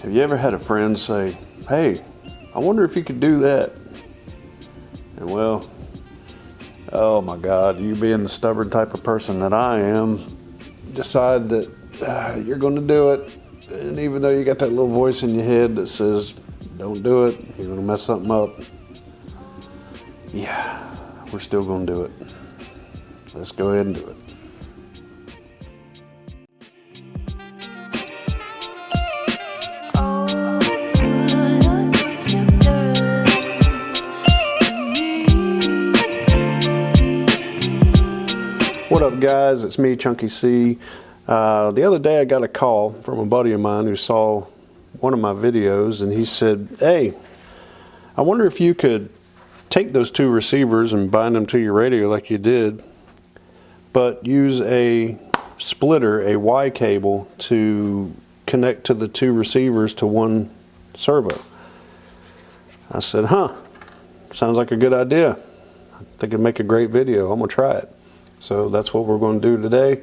Have you ever had a friend say, hey, I wonder if you could do that? And well, oh my God, you being the stubborn type of person that I am, decide that you're going to do it. And even though you got that little voice in your head that says, don't do it, you're going to mess something up. Yeah, we're still going to do it. Let's go ahead and do it. What up, guys? It's me, Chunky C. The other day I got a call from a buddy of mine who saw one of my videos, and he said, hey, I wonder if you could take those two receivers and bind them to your radio like you did, but use a splitter, a Y cable, to connect to the two receivers to one servo. I said, sounds like a good idea. I think it'd make a great video. I'm gonna try it. So that's what we're going to do today,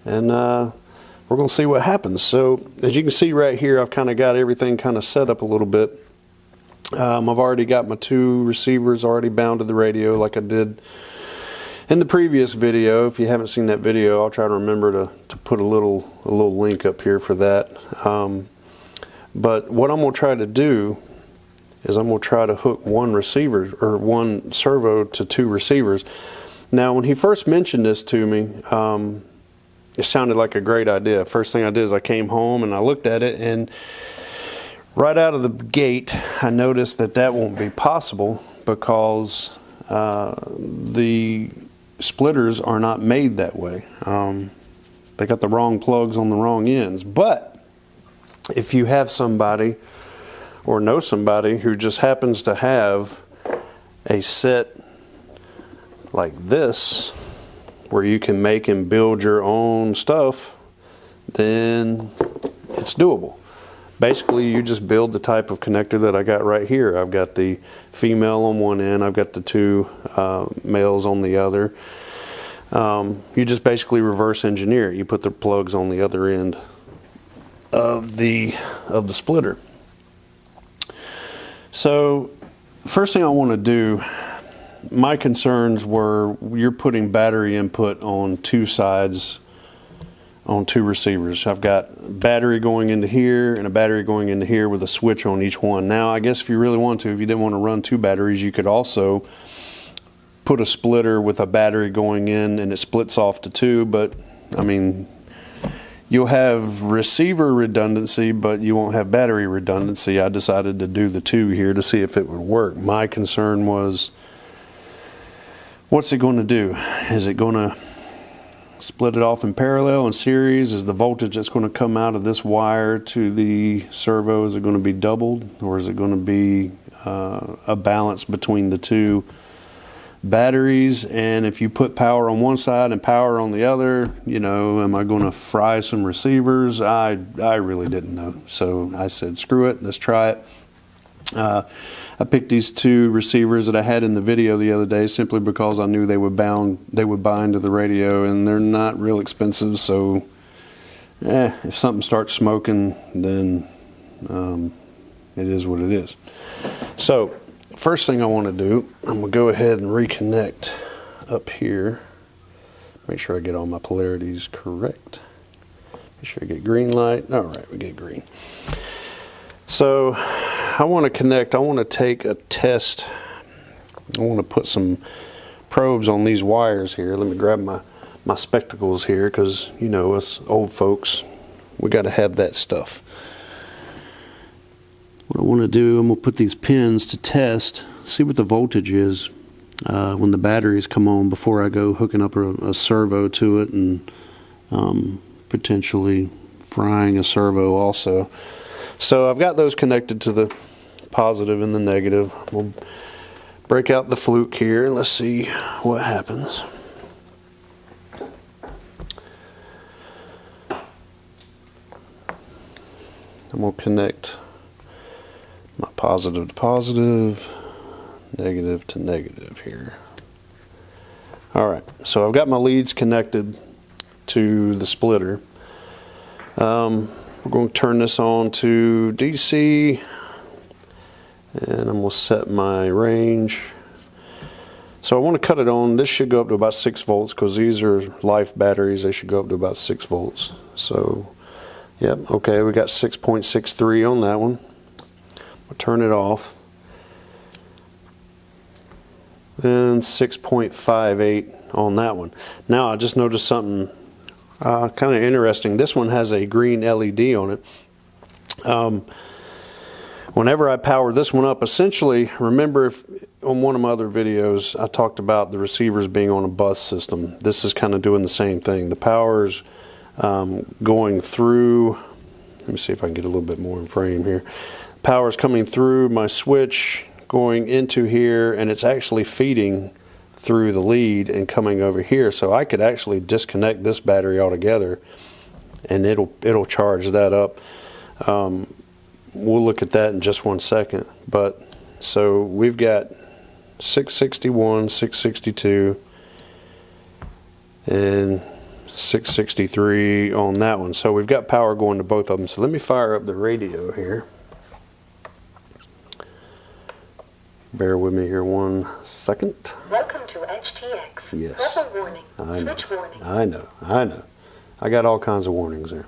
and we're going to see what happens. So as you can see right here, I've kind of got everything kind of set up a little bit. I've already got my two receivers already bound to the radio like I did in the previous video. If you haven't seen that video, I'll try to remember to put a little link up here for that. But what I'm going to try to do is I'm going to try to hook one receiver or one servo to two receivers. Now, when he first mentioned this to me, it sounded like a great idea. First thing I did is I came home and I looked at it, and right out of the gate, I noticed that that won't be possible because the splitters are not made that way. They got the wrong plugs on the wrong ends. But if you have somebody or know somebody who just happens to have a set like this, where you can make and build your own stuff, then it's doable. Basically, you just build the type of connector that I got right here. I've got the female on one end, I've got the two males on the other. You just basically reverse engineer it. You put the plugs on the other end of the splitter. So first thing I want to do, my concerns were you're putting battery input on two sides on two receivers. I've got battery going into here and a battery going into here with a switch on each one. Now, I guess if you really want to, if you didn't want to run two batteries, you could also put a splitter with a battery going in and it splits off to two, but I mean, you'll have receiver redundancy, but you won't have battery redundancy. I decided to do the two here to see if it would work. My concern was, what's it going to do? Is it going to split it off in parallel, in series? Is the voltage that's going to come out of this wire to the servo, is it going to be doubled? Or is it going to be a balance between the two batteries? And if you put power on one side and power on the other, you know, am I going to fry some receivers? I really didn't know. So I said, screw it, let's try it. I picked these two receivers that I had in the video the other day simply because I knew they would bind to the radio, and they're not real expensive. So if something starts smoking, then it is what it is. So first thing I want to do, I'm going to go ahead and reconnect up here. Make sure I get all my polarities correct. Make sure I get green light. All right, we get green. So I want to connect, I want to take a test. I want to put some probes on these wires here. Let me grab my spectacles here, because you know, us old folks, we got to have that stuff. What I want to do, I'm going to put these pins to test, see what the voltage is when the batteries come on before I go hooking up a servo to it, and potentially frying a servo also. So I've got those connected to the positive and the negative. We'll break out the fluke here and let's see what happens. I'm going to connect my positive to positive, negative to negative here. Alright, so I've got my leads connected to the splitter. We're going to turn this on to DC, and I'm going to set my range. So I want to cut it on. This should go up to about 6 volts because these are life batteries. They should go up to about 6 volts. So, yep, okay, we got 6.63 on that one. I'll turn it off. And 6.58 on that one. Now I just noticed something kind of interesting. This one has a green LED on it. Whenever I power this one up, essentially, remember if on one of my other videos I talked about the receivers being on a bus system. This is kind of doing the same thing. The power's going through, let me see if I can get a little bit more in frame here. Power's coming through my switch, going into here, and it's actually feeding through the lead and coming over here. So I could actually disconnect this battery altogether and it'll charge that up. We'll look at that in just one second. But so we've got 661, 662, and 663 on that one. So we've got power going to both of them. So let me fire up the radio here. Bear with me here 1 second. Welcome to HTX. Yes. Level warning. I know. Switch warning. I know. I got all kinds of warnings there.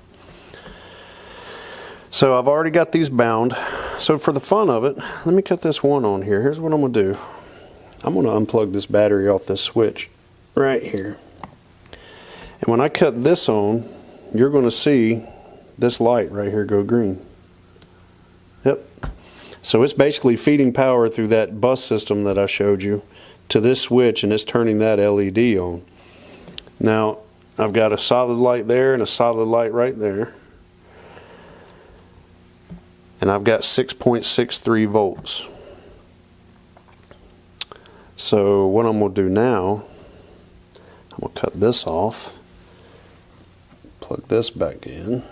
So I've already got these bound. So for the fun of it, let me cut this one on here. Here's what I'm going to do. I'm going to unplug this battery off this switch right here. And when I cut this on, you're going to see this light right here go green. Yep. So it's basically feeding power through that bus system that I showed you to this switch, and it's turning that LED on. Now I've got a solid light there and a solid light right there. And I've got 6.63 volts. So what I'm going to do now, I'm going to cut this off, plug this back in,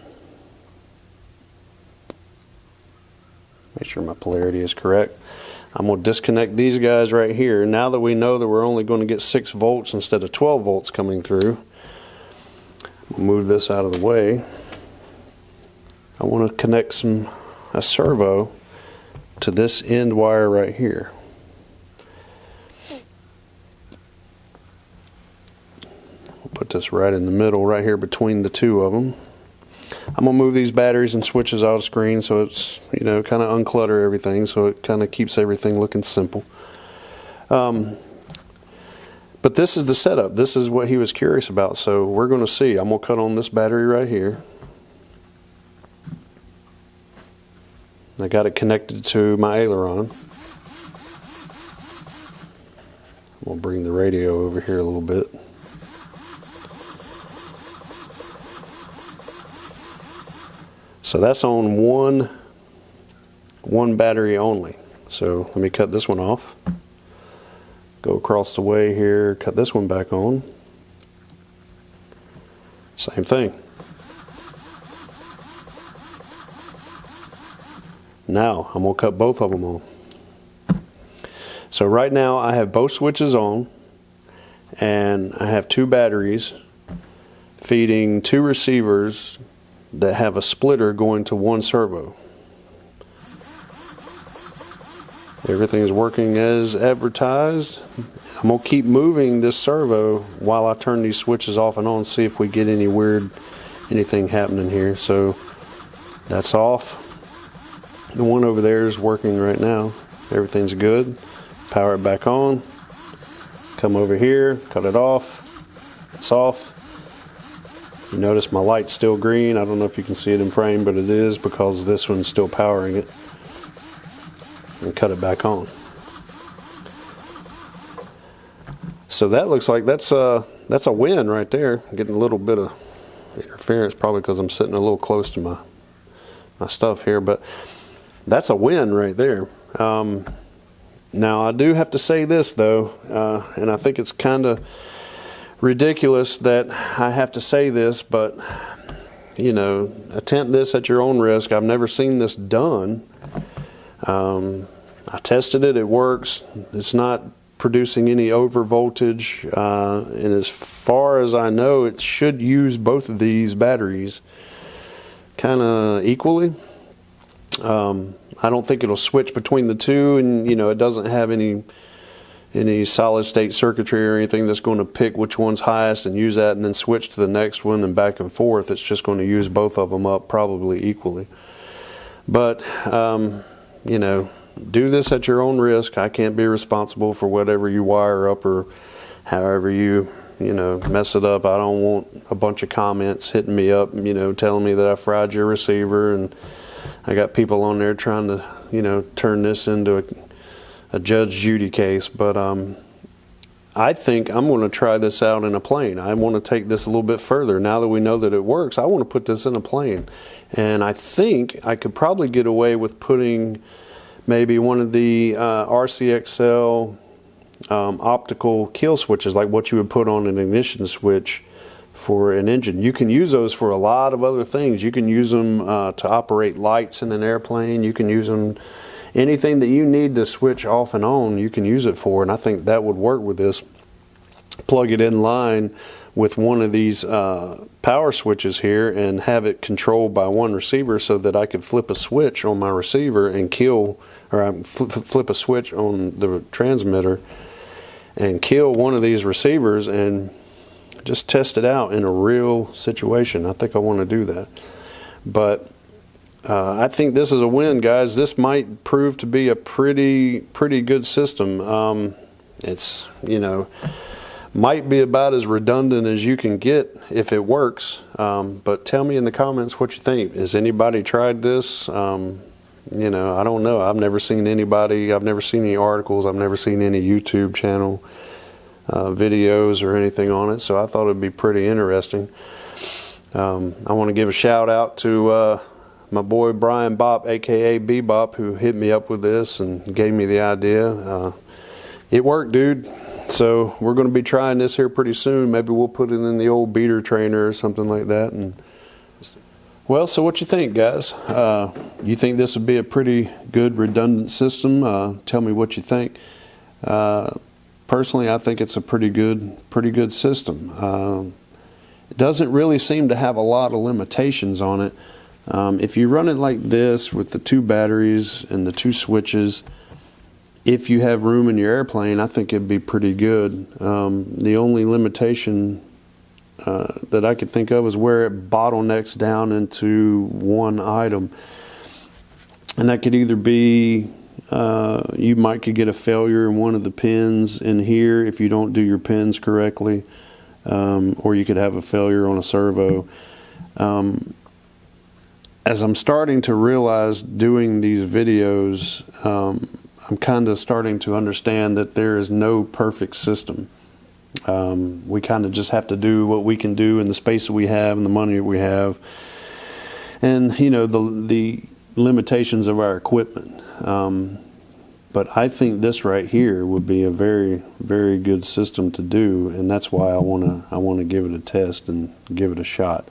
make sure my polarity is correct. I'm going to disconnect these guys right here. Now that we know that we're only going to get 6 volts instead of 12 volts coming through, I'll move this out of the way. I want to connect a servo to this end wire right here. I'll put this right in the middle, right here between the two of them. I'm going to move these batteries and switches out of screen so it's, you know, kind of unclutter everything, so it kind of keeps everything looking simple. But this is the setup. This is what he was curious about, so we're going to see. I'm going to cut on this battery right here. I got it connected to my aileron. We'll bring the radio over here a little bit. So that's on one battery only. So let me cut this one off. Go across the way here, cut this one back on. Same thing. Now I'm going to cut both of them on. So right now I have both switches on, and I have 2 batteries feeding 2 receivers that have a splitter going to 1 servo. Everything is working as advertised. I'm going to keep moving this servo while I turn these switches off and on, see if we get anything happening here. So that's off. The one over there is working right now. Everything's good. Power it back on. Come over here, cut it off. It's off. You notice my light's still green. I don't know if you can see it in frame, but it is because this one's still powering it. And cut it back on. So that looks like that's a win right there. I'm getting a little bit of interference, probably because I'm sitting a little close to my stuff here, but that's a win right there. Now I do have to say this though, and I think it's kind of ridiculous that I have to say this, but you know, attempt this at your own risk. I've never seen this done. I tested it, it works. It's not producing any over voltage, and as far as I know, it should use both of these batteries. kind of equally. I don't think it'll switch between the two, and it doesn't have any solid state circuitry or anything that's going to pick which one's highest and use that and then switch to the next one and back and forth. It's just going to use both of them up probably equally. But do this at your own risk. I can't be responsible for whatever you wire up or however you mess it up. I don't want a bunch of comments hitting me up, telling me that I fried your receiver, and I got people on there trying to, turn this into a Judge Judy case. But I think I'm going to try this out in a plane. I want to take this a little bit further. Now that we know that it works, I want to put this in a plane. And I think I could probably get away with putting maybe one of the RCXL optical kill switches, like what you would put on an ignition switch for an engine. You can use those for a lot of other things. You can use them to operate lights in an airplane. You can use them, anything that you need to switch off and on, you can use it for, and I think that would work with this. Plug it in line with one of these power switches here and have it controlled by one receiver, so that I could flip a switch on my receiver and kill, or flip a switch on the transmitter and kill one of these receivers and just test it out in a real situation. I think I want to do that. But I think this is a win, guys. This might prove to be a pretty good system. It's, might be about as redundant as you can get if it works. But tell me in the comments what you think. Has anybody tried this? I don't know. I've never seen anybody. I've never seen any articles. I've never seen any YouTube channel videos or anything on it. So I thought it'd be pretty interesting. I want to give a shout out to my boy Brian Bop, aka Bebop, who hit me up with this and gave me the idea. It worked, dude. So we're going to be trying this here pretty soon. Maybe we'll put it in the old beater trainer or something like that. And well, so what you think, guys? You think this would be a pretty good redundant system? Tell me what you think. Personally, I think it's a pretty good system. It doesn't really seem to have a lot of limitations on it. If you run it like this with the 2 batteries and the 2 switches, if you have room in your airplane, I think it'd be pretty good. The only limitation that I could think of is where it bottlenecks down into one item. And that could either be, you could get a failure in one of the pins in here if you don't do your pins correctly, or you could have a failure on a servo. As I'm starting to realize doing these videos, I'm kind of starting to understand that there is no perfect system. We kind of just have to do what we can do in the space that we have and the money that we have, and the limitations of our equipment. But I think this right here would be a very good system to do, and that's why I want to give it a test and give it a shot.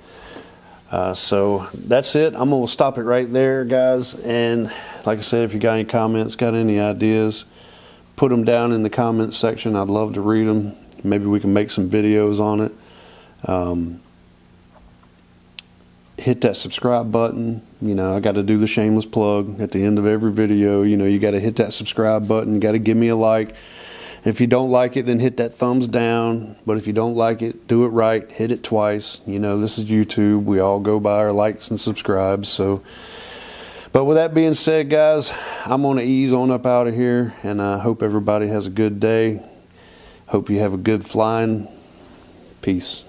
So that's it. I'm going to stop it right there, guys. And like I said, if you got any comments, got any ideas, put them down in the comments section. I'd love to read them. Maybe we can make some videos on it. Hit that subscribe button. I got to do the shameless plug at the end of every video. You got to hit that subscribe button. Got to give me a like. If you don't like it, then hit that thumbs down. But if you don't like it, do it right. Hit it twice. This is YouTube. We all go by our likes and subscribes. So, but with that being said, guys, I'm going to ease on up out of here. And I hope everybody has a good day. Hope you have a good flying. Peace.